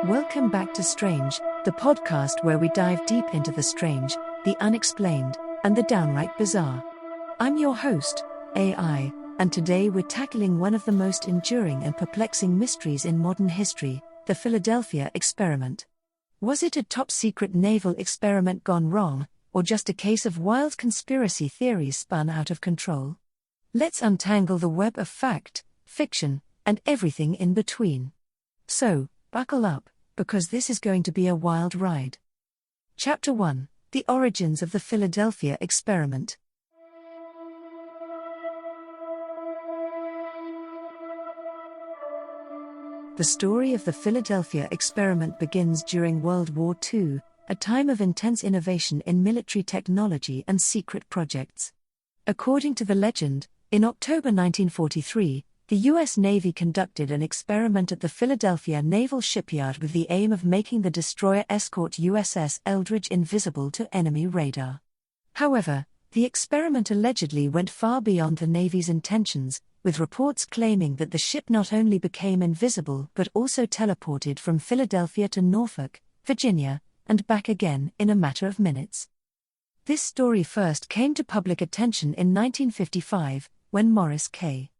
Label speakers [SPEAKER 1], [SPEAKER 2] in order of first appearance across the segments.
[SPEAKER 1] Welcome back to strAInge, the podcast where we dive deep into the strange, the unexplained, and the downright bizarre. I'm your host, AI, and today we're tackling one of the most enduring and perplexing mysteries in modern history, the Philadelphia experiment. Was it a top-secret naval experiment gone wrong, or just a case of wild conspiracy theories spun out of control? Let's untangle the web of fact, fiction, and everything in between. So, buckle up, because this is going to be a wild ride. Chapter 1: The Origins of the Philadelphia Experiment. The story of the Philadelphia experiment begins during World War II, a time of intense innovation in military technology and secret projects. According to the legend, in October 1943, the U.S. Navy conducted an experiment at the Philadelphia Naval Shipyard with the aim of making the destroyer escort USS Eldridge invisible to enemy radar. However, the experiment allegedly went far beyond the Navy's intentions, with reports claiming that the ship not only became invisible but also teleported from Philadelphia to Norfolk, Virginia, and back again in a matter of minutes. This story first came to public attention in 1955, when Morris K.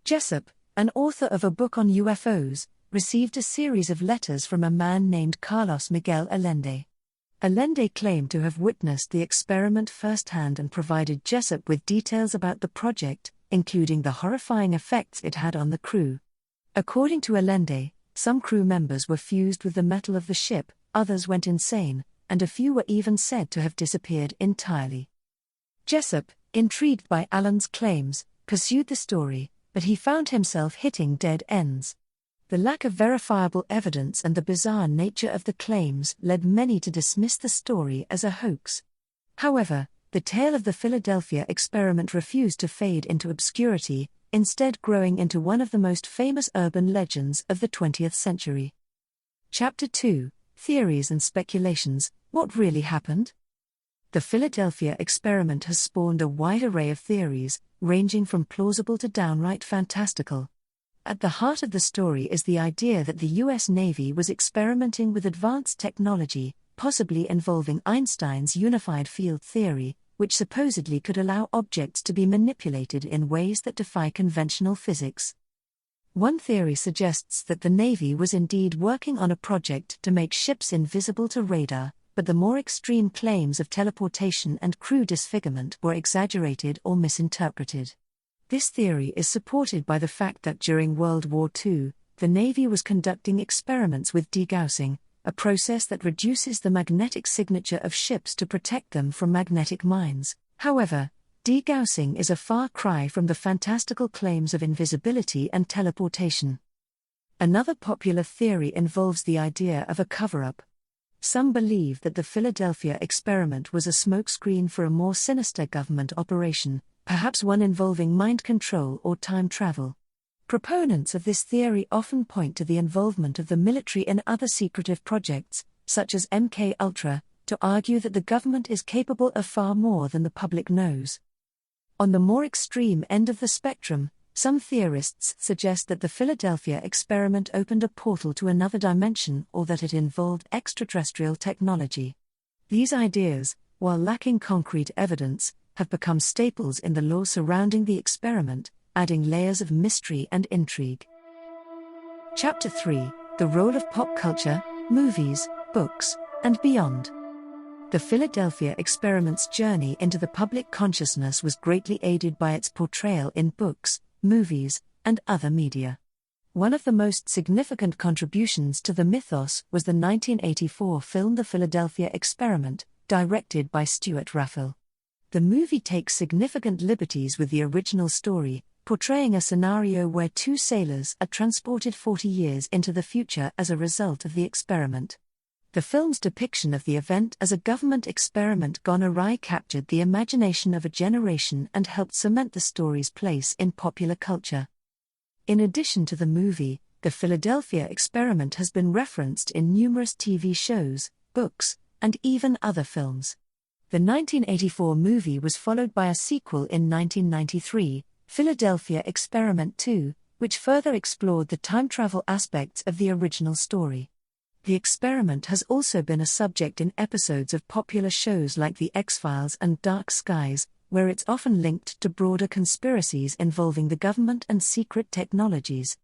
[SPEAKER 1] Jessup, an author of a book on UFOs, received a series of letters from a man named Carlos Miguel Allende. Allende claimed to have witnessed the experiment firsthand and provided Jessup with details about the project, including the horrifying effects it had on the crew. According to Allende, some crew members were fused with the metal of the ship, others went insane, and a few were even said to have disappeared entirely. Jessup, intrigued by Allende's claims, pursued the story, but he found himself hitting dead ends. The lack of verifiable evidence and the bizarre nature of the claims led many to dismiss the story as a hoax. However, the tale of the Philadelphia experiment refused to fade into obscurity, instead growing into one of the most famous urban legends of the 20th century. Chapter 2: Theories and Speculations. What really happened? The Philadelphia experiment has spawned a wide array of theories, ranging from plausible to downright fantastical. At the heart of the story is the idea that the U.S. Navy was experimenting with advanced technology, possibly involving Einstein's unified field theory, which supposedly could allow objects to be manipulated in ways that defy conventional physics. One theory suggests that the Navy was indeed working on a project to make ships invisible to radar, but the more extreme claims of teleportation and crew disfigurement were exaggerated or misinterpreted. This theory is supported by the fact that during World War II, the Navy was conducting experiments with degaussing, a process that reduces the magnetic signature of ships to protect them from magnetic mines. However, degaussing is a far cry from the fantastical claims of invisibility and teleportation. Another popular theory involves the idea of a cover-up. Some believe that the Philadelphia experiment was a smokescreen for a more sinister government operation, perhaps one involving mind control or time travel. Proponents of this theory often point to the involvement of the military in other secretive projects, such as MK-Ultra, to argue that the government is capable of far more than the public knows. On the more extreme end of the spectrum, some theorists suggest that the Philadelphia experiment opened a portal to another dimension or that it involved extraterrestrial technology. These ideas, while lacking concrete evidence, have become staples in the lore surrounding the experiment, adding layers of mystery and intrigue. Chapter 3: The Role of Pop Culture, Movies, Books, and Beyond. The Philadelphia experiment's journey into the public consciousness was greatly aided by its portrayal in books, movies, and other media. One of the most significant contributions to the mythos was the 1984 film The Philadelphia Experiment, directed by Stuart Raphael. The movie takes significant liberties with the original story, portraying a scenario where two sailors are transported 40 years into the future as a result of the experiment. The film's depiction of the event as a government experiment gone awry captured the imagination of a generation and helped cement the story's place in popular culture. In addition to the movie, the Philadelphia experiment has been referenced in numerous TV shows, books, and even other films. The 1984 movie was followed by a sequel in 1993, Philadelphia Experiment 2, which further explored the time travel aspects of the original story. The experiment has also been a subject in episodes of popular shows like The X-Files and Dark Skies, where it's often linked to broader conspiracies involving the government and secret technologies.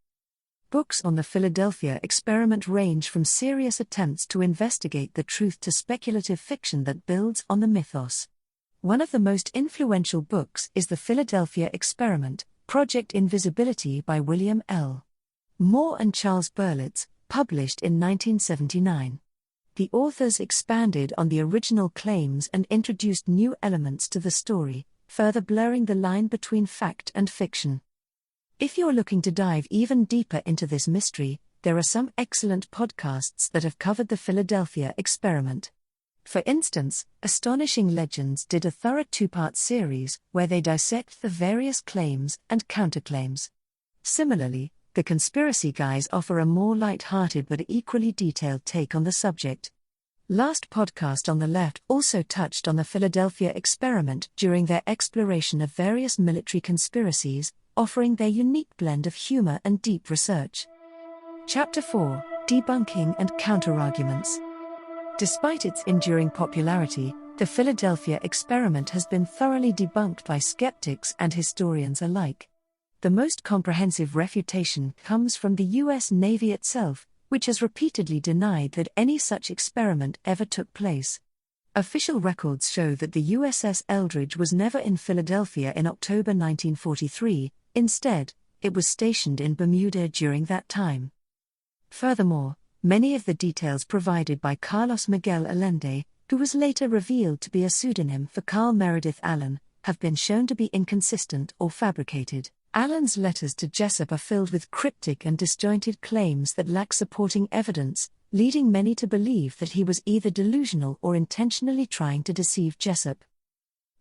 [SPEAKER 1] Books on the Philadelphia experiment range from serious attempts to investigate the truth to speculative fiction that builds on the mythos. One of the most influential books is The Philadelphia Experiment, Project Invisibility by William L. Moore and Charles Berlitz, published in 1979. The authors expanded on the original claims and introduced new elements to the story, further blurring the line between fact and fiction. If you're looking to dive even deeper into this mystery, there are some excellent podcasts that have covered the Philadelphia experiment. For instance, Astonishing Legends did a thorough 2-part series where they dissect the various claims and counterclaims. Similarly, the Conspiracy Guys offer a more light-hearted but equally detailed take on the subject. Last Podcast on the Left also touched on the Philadelphia experiment during their exploration of various military conspiracies, offering their unique blend of humor and deep research. Chapter 4: Debunking and Counterarguments. Despite its enduring popularity, the Philadelphia experiment has been thoroughly debunked by skeptics and historians alike. The most comprehensive refutation comes from the U.S. Navy itself, which has repeatedly denied that any such experiment ever took place. Official records show that the USS Eldridge was never in Philadelphia in October 1943, instead, it was stationed in Bermuda during that time. Furthermore, many of the details provided by Carlos Miguel Allende, who was later revealed to be a pseudonym for Carl Meredith Allen, have been shown to be inconsistent or fabricated. Allen's letters to Jessup are filled with cryptic and disjointed claims that lack supporting evidence, leading many to believe that he was either delusional or intentionally trying to deceive Jessup.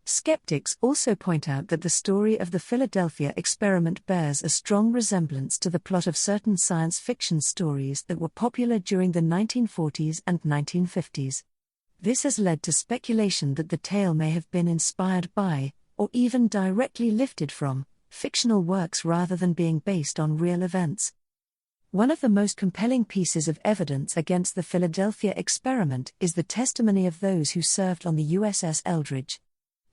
[SPEAKER 1] Skeptics also point out that the story of the Philadelphia experiment bears a strong resemblance to the plot of certain science fiction stories that were popular during the 1940s and 1950s. This has led to speculation that the tale may have been inspired by, or even directly lifted from, fictional works rather than being based on real events. One of the most compelling pieces of evidence against the Philadelphia experiment is the testimony of those who served on the USS Eldridge.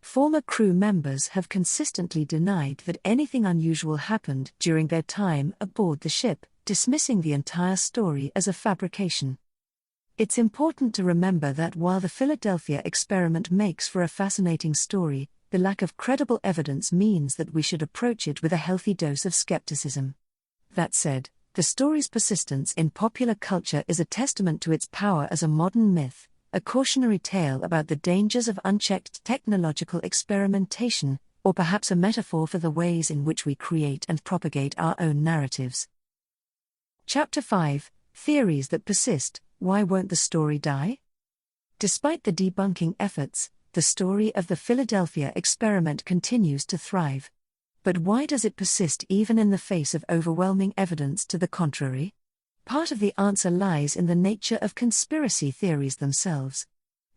[SPEAKER 1] Former crew members have consistently denied that anything unusual happened during their time aboard the ship, dismissing the entire story as a fabrication. It's important to remember that while the Philadelphia experiment makes for a fascinating story, the lack of credible evidence means that we should approach it with a healthy dose of skepticism. That said, the story's persistence in popular culture is a testament to its power as a modern myth, a cautionary tale about the dangers of unchecked technological experimentation, or perhaps a metaphor for the ways in which we create and propagate our own narratives. Chapter 5: Theories that Persist. Why won't the story die? Despite the debunking efforts, the story of the Philadelphia experiment continues to thrive. But why does it persist even in the face of overwhelming evidence to the contrary? Part of the answer lies in the nature of conspiracy theories themselves.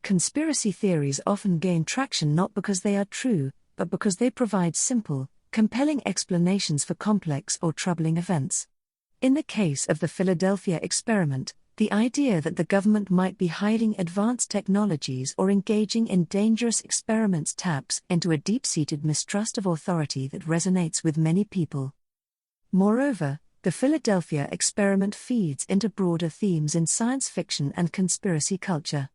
[SPEAKER 1] Conspiracy theories often gain traction not because they are true, but because they provide simple, compelling explanations for complex or troubling events. In the case of the Philadelphia experiment, the idea that the government might be hiding advanced technologies or engaging in dangerous experiments taps into a deep-seated mistrust of authority that resonates with many people. Moreover, the Philadelphia experiment feeds into broader themes in science fiction and conspiracy culture.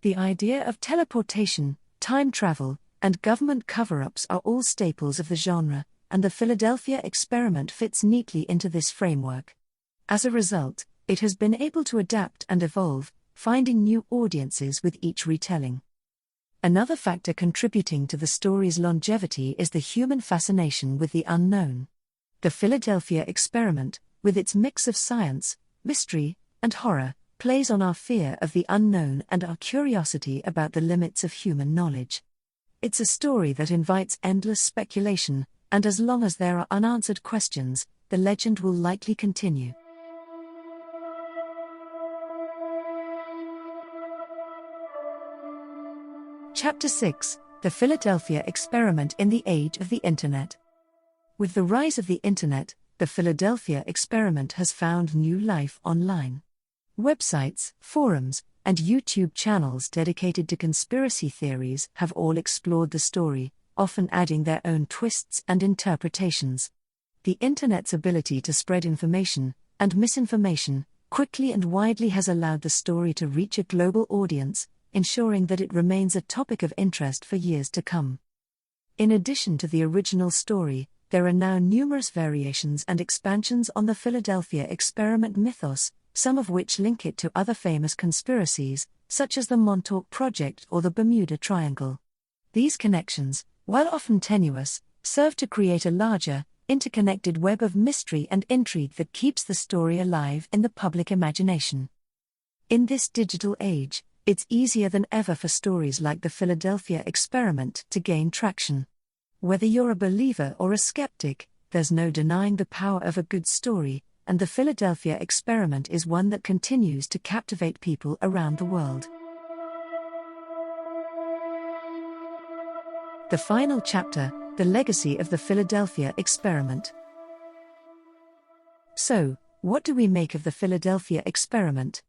[SPEAKER 1] The idea of teleportation, time travel, and government cover-ups are all staples of the genre, and the Philadelphia experiment fits neatly into this framework. As a result, it has been able to adapt and evolve, finding new audiences with each retelling. Another factor contributing to the story's longevity is the human fascination with the unknown. The Philadelphia experiment, with its mix of science, mystery, and horror, plays on our fear of the unknown and our curiosity about the limits of human knowledge. It's a story that invites endless speculation, and as long as there are unanswered questions, the legend will likely continue. Chapter 6: The Philadelphia Experiment in the Age of the Internet. With the rise of the Internet, the Philadelphia experiment has found new life online. Websites, forums, and YouTube channels dedicated to conspiracy theories have all explored the story, often adding their own twists and interpretations. The Internet's ability to spread information, and misinformation, quickly and widely has allowed the story to reach a global audience, ensuring that it remains a topic of interest for years to come. In addition to the original story, there are now numerous variations and expansions on the Philadelphia experiment mythos, some of which link it to other famous conspiracies, such as the Montauk Project or the Bermuda Triangle. These connections, while often tenuous, serve to create a larger, interconnected web of mystery and intrigue that keeps the story alive in the public imagination. In this digital age, it's easier than ever for stories like the Philadelphia experiment to gain traction. Whether you're a believer or a skeptic, there's no denying the power of a good story, and the Philadelphia experiment is one that continues to captivate people around the world. The final chapter, the legacy of the Philadelphia experiment. So, what do we make of the Philadelphia experiment?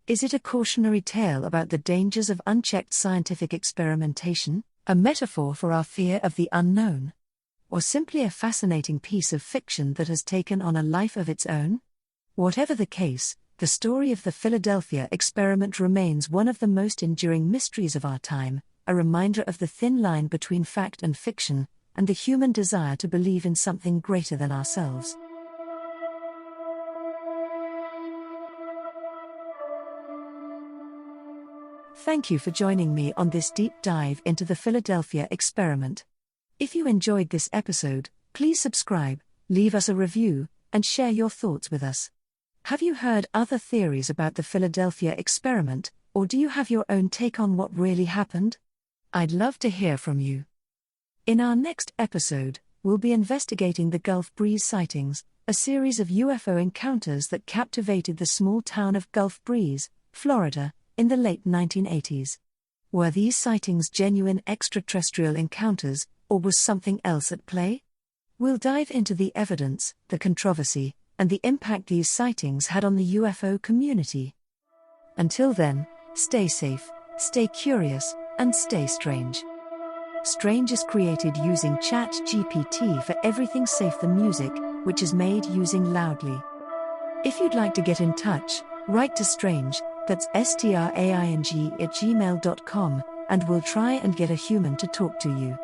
[SPEAKER 1] Is it a cautionary tale about the dangers of unchecked scientific experimentation, a metaphor for our fear of the unknown? Or simply a fascinating piece of fiction that has taken on a life of its own? Whatever the case, the story of the Philadelphia experiment remains one of the most enduring mysteries of our time, a reminder of the thin line between fact and fiction, and the human desire to believe in something greater than ourselves. Thank you for joining me on this deep dive into the Philadelphia experiment. If you enjoyed this episode, please subscribe, leave us a review, and share your thoughts with us. Have you heard other theories about the Philadelphia experiment, or do you have your own take on what really happened? I'd love to hear from you. In our next episode, we'll be investigating the Gulf Breeze sightings, a series of UFO encounters that captivated the small town of Gulf Breeze, Florida, in the late 1980s. Were these sightings genuine extraterrestrial encounters, or was something else at play? We'll dive into the evidence, the controversy, and the impact these sightings had on the UFO community. Until then, stay safe, stay curious, and stay strange. strAInge is created using ChatGPT for everything safe the music, which is made using Loudly. If you'd like to get in touch, write to strAInge, that's strAInge @gmail.com, and we'll try and get a human to talk to you.